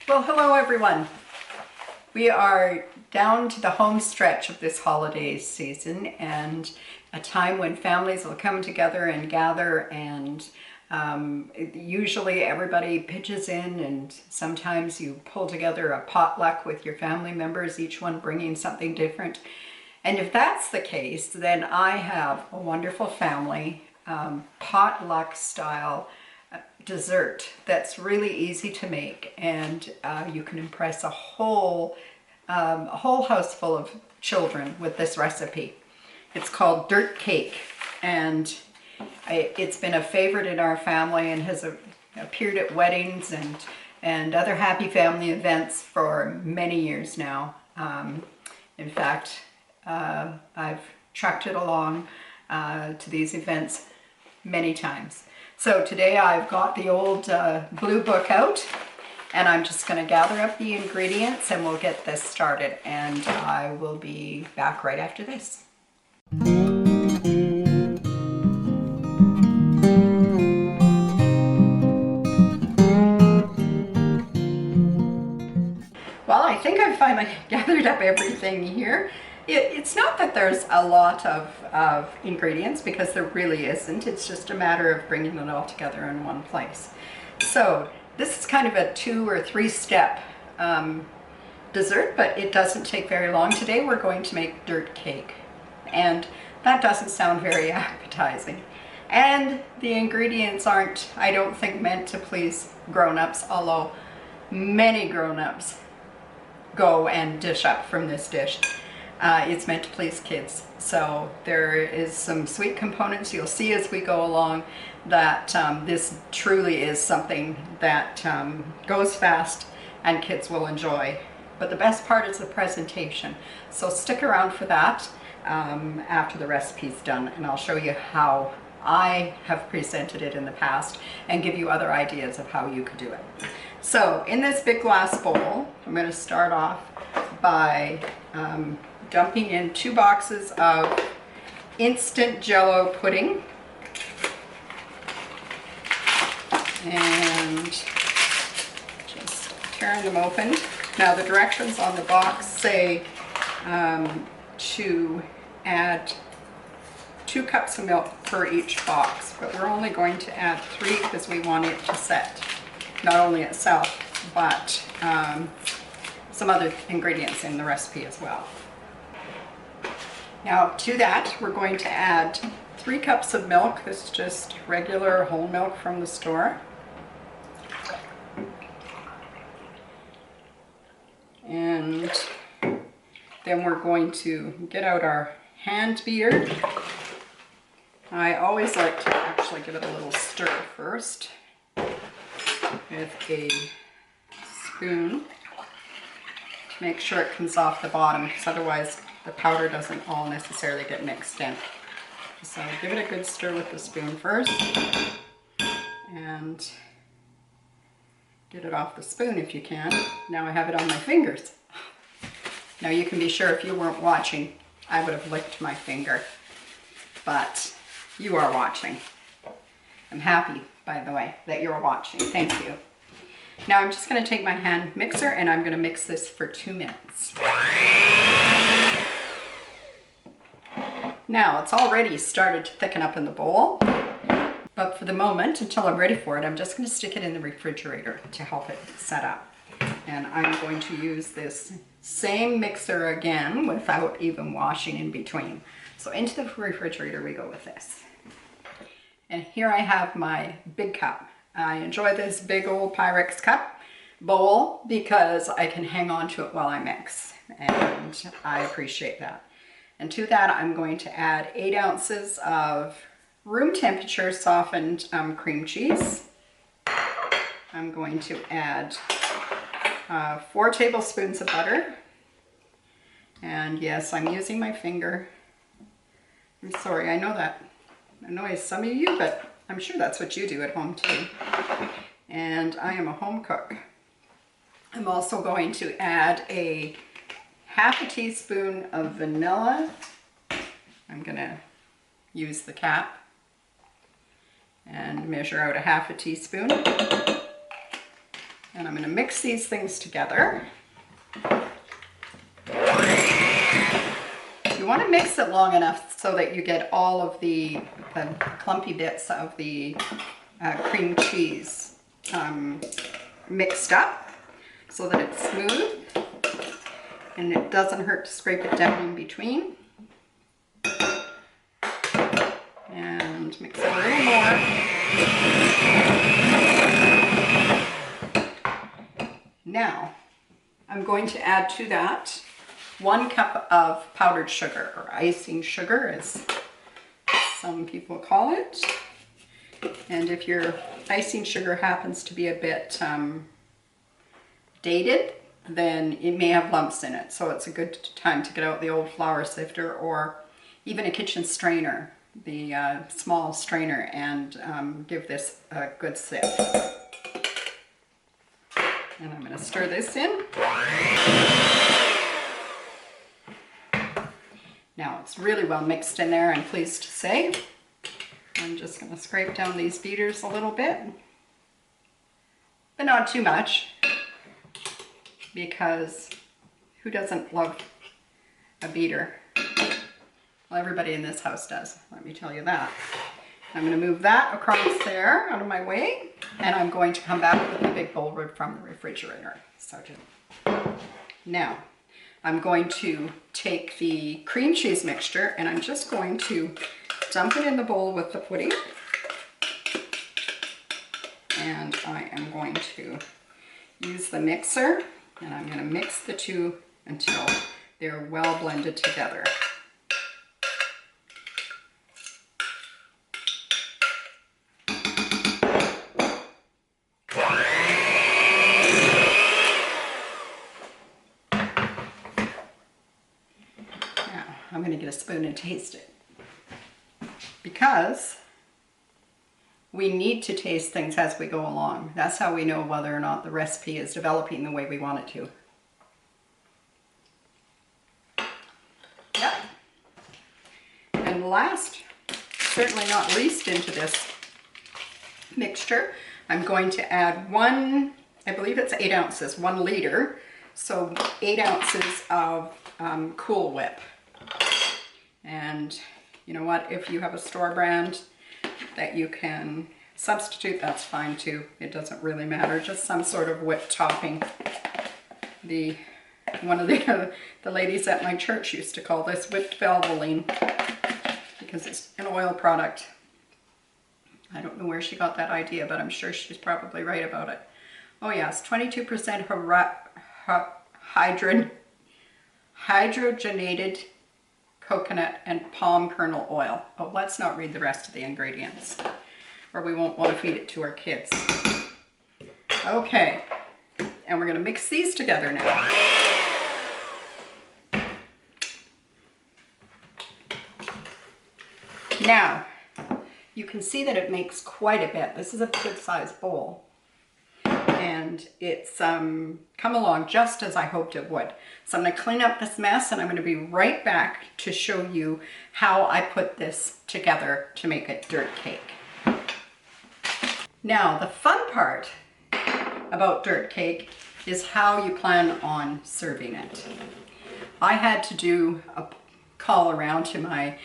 Well, hello everyone. We are down to the home stretch of this holiday season and a time when families will come together and gather, and usually everybody pitches in, and sometimes you pull together a potluck with your family members, each one bringing something different. And if that's the case, then I have a wonderful family potluck style dessert that's really easy to make, and you can impress a whole house full of children with this recipe. It's called dirt cake, and it's been a favorite in our family and has appeared at weddings and other happy family events for many years now. In fact, I've trucked it along to these events many times. So today I've got the old blue book out, and I'm just going to gather up the ingredients and we'll get this started, and I will be back right after this. Well, I think I've finally gathered up everything here. It's not that there's a lot of ingredients, because there really isn't. It's just a matter of bringing it all together in one place. So this is kind of a 2 or 3 step dessert, but it doesn't take very long. Today we're going to make dirt cake, and that doesn't sound very appetizing. And the ingredients aren't, I don't think, meant to please grown-ups, although many grown-ups go and dish up from this dish. It's meant to please kids. So there is some sweet components. You'll see as we go along that this truly is something that goes fast and kids will enjoy. But the best part is the presentation. So stick around for that after the recipe's done, and I'll show you how I have presented it in the past and give you other ideas of how you could do it. So in this big glass bowl, I'm going to start off by dumping in 2 boxes of instant Jell-O pudding, and just tearing them open. Now the directions on the box say to add 2 cups of milk per each box, but we're only going to add 3 because we want it to set not only itself, but some other ingredients in the recipe as well. Now to that we're going to add 3 cups of milk. This is just regular whole milk from the store. And then we're going to get out our hand beater. I always like to actually give it a little stir first with a spoon to make sure it comes off the bottom, because otherwise the powder doesn't all necessarily get mixed in. So give it a good stir with the spoon first and get it off the spoon if you can. Now I have it on my fingers. Now you can be sure if you weren't watching, I would have licked my finger, but you are watching. I'm happy, by the way, that you're watching. Thank you. Now I'm just going to take my hand mixer and I'm going to mix this for 2 minutes. Now it's already started to thicken up in the bowl, but for the moment, until I'm ready for it, I'm just going to stick it in the refrigerator to help it set up. And I'm going to use this same mixer again without even washing in between. So into the refrigerator we go with this. And here I have my big cup. I enjoy this big old Pyrex cup bowl because I can hang on to it while I mix, and I appreciate that. And to that I'm going to add 8 ounces of room temperature softened cream cheese. I'm going to add 4 tablespoons of butter. And yes, I'm using my finger. I'm sorry, I know that annoys some of you, but I'm sure that's what you do at home too. And I am a home cook. I'm also going to add a half a teaspoon of vanilla. I'm going to use the cap and measure out a half a teaspoon. And I'm going to mix these things together. You want to mix it long enough so that you get all of the clumpy bits of the cream cheese mixed up so that it's smooth and it doesn't hurt to scrape it down in between. And mix it a little more. Now, I'm going to add to that 1 cup of powdered sugar, or icing sugar as some people call it. And if your icing sugar happens to be a bit dated, then it may have lumps in it. So it's a good time to get out the old flour sifter or even a kitchen strainer, the small strainer, and give this a good sift. And I'm going to stir this in. Now it's really well mixed in there, I'm pleased to say. I'm just going to scrape down these beaters a little bit, but not too much, because who doesn't love a beater? Well, everybody in this house does, let me tell you that. I'm going to move that across there out of my way, and I'm going to come back with the big bowl from the refrigerator. Now, I'm going to take the cream cheese mixture and I'm just going to dump it in the bowl with the pudding. And I am going to use the mixer and I'm going to mix the two until they're well blended together. I'm going to get a spoon and taste it, because we need to taste things as we go along. That's how we know whether or not the recipe is developing the way we want it to. Yep. And last, certainly not least into this mixture, I'm going to add I believe it's 8 ounces, 1 liter, so 8 ounces of Cool Whip. And you know what, if you have a store brand that you can substitute, that's fine too. It doesn't really matter, just some sort of whipped topping. One of the ladies at my church used to call this whipped Valvoline because it's an oil product. I don't know where she got that idea, but I'm sure she's probably right about it. Oh yes, 22% hydrogenated coconut and palm kernel oil. But let's not read the rest of the ingredients, or we won't want to feed it to our kids. Okay, and we're going to mix these together now. Now, you can see that it makes quite a bit. This is a good sized bowl. And it's come along just as I hoped it would. So I'm going to clean up this mess and I'm going to be right back to show you how I put this together to make a dirt cake. Now, the fun part about dirt cake is how you plan on serving it. I had to do a call around to my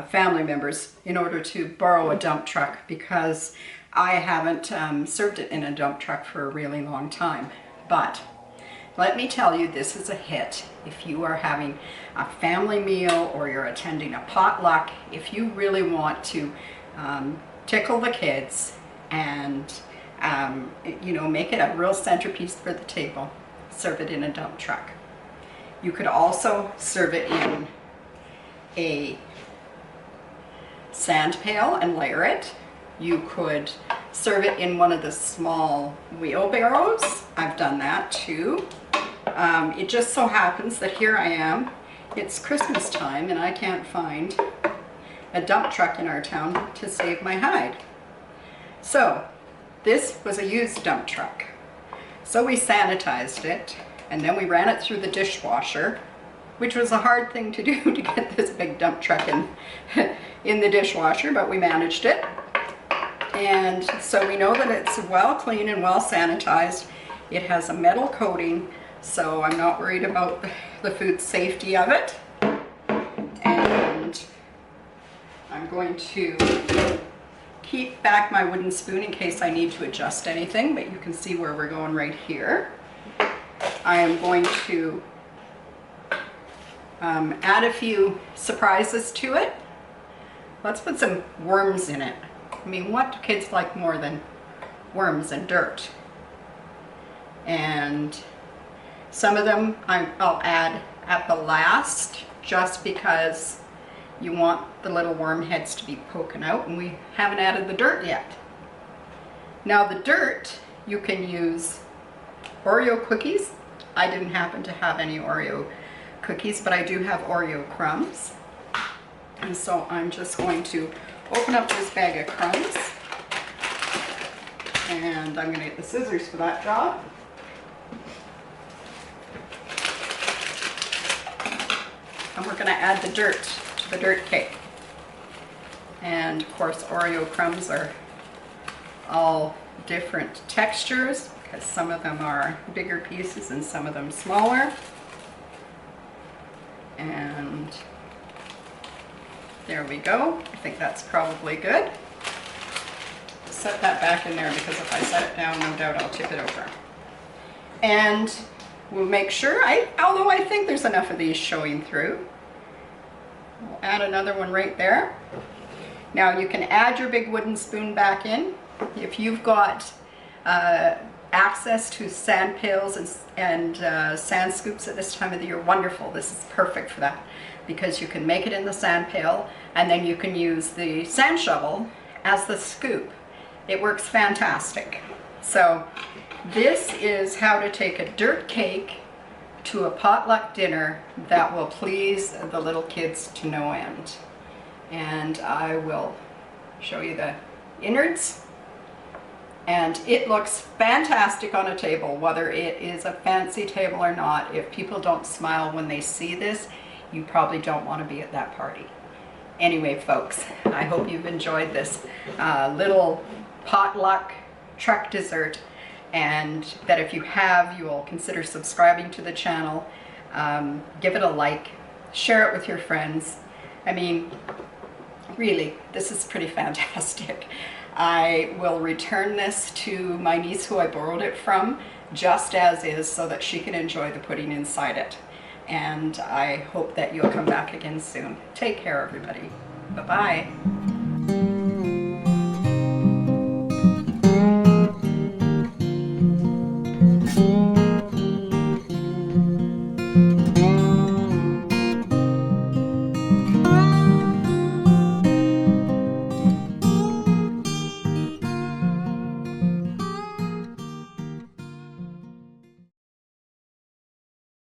family members in order to borrow a dump truck, because I haven't served it in a dump truck for a really long time. But let me tell you, this is a hit. If you are having a family meal or you're attending a potluck, if you really want to tickle the kids and you know, make it a real centerpiece for the table, serve it in a dump truck. You could also serve it in a sand pail and layer it. You could serve it in one of the small wheelbarrows. I've done that too. It just so happens that here I am, it's Christmas time and I can't find a dump truck in our town to save my hide. So this was a used dump truck. So we sanitized it and then we ran it through the dishwasher, which was a hard thing to do, to get this big dump truck in the dishwasher, but we managed it. And so we know that it's well clean and well sanitized. It has a metal coating, so I'm not worried about the food safety of it. And I'm going to keep back my wooden spoon in case I need to adjust anything, but you can see where we're going right here. I am going to add a few surprises to it. Let's put some worms in it. I mean, what do kids like more than worms and dirt? And some of them I'll add at the last, just because you want the little worm heads to be poking out, and we haven't added the dirt yet. Now the dirt, you can use Oreo cookies. I didn't happen to have any Oreo cookies, but I do have Oreo crumbs. And so I'm just going to open up this bag of crumbs, and I'm going to get the scissors for that job. And we're going to add the dirt to the dirt cake. And of course, Oreo crumbs are all different textures, because some of them are bigger pieces and some of them smaller. And there we go. I think that's probably good. Set that back in there, because if I set it down, no doubt I'll tip it over. And we'll make sure, although I think there's enough of these showing through, we'll add another one right there. Now you can add your big wooden spoon back in. If you've got access to sand pails and sand scoops at this time of the year, wonderful. This is perfect for that, because you can make it in the sand pail, and then you can use the sand shovel as the scoop. It works fantastic. So this is how to take a dirt cake to a potluck dinner that will please the little kids to no end. And I will show you the innards. And it looks fantastic on a table, whether it is a fancy table or not. If people don't smile when they see this, you probably don't want to be at that party. Anyway, folks, I hope you've enjoyed this little potluck truck dessert, and that if you have, you will consider subscribing to the channel. Give it a like, share it with your friends. I mean, really, this is pretty fantastic. I will return this to my niece, who I borrowed it from, just as is, so that she can enjoy the pudding inside it. And I hope that you'll come back again soon. Take care, everybody. Bye-bye.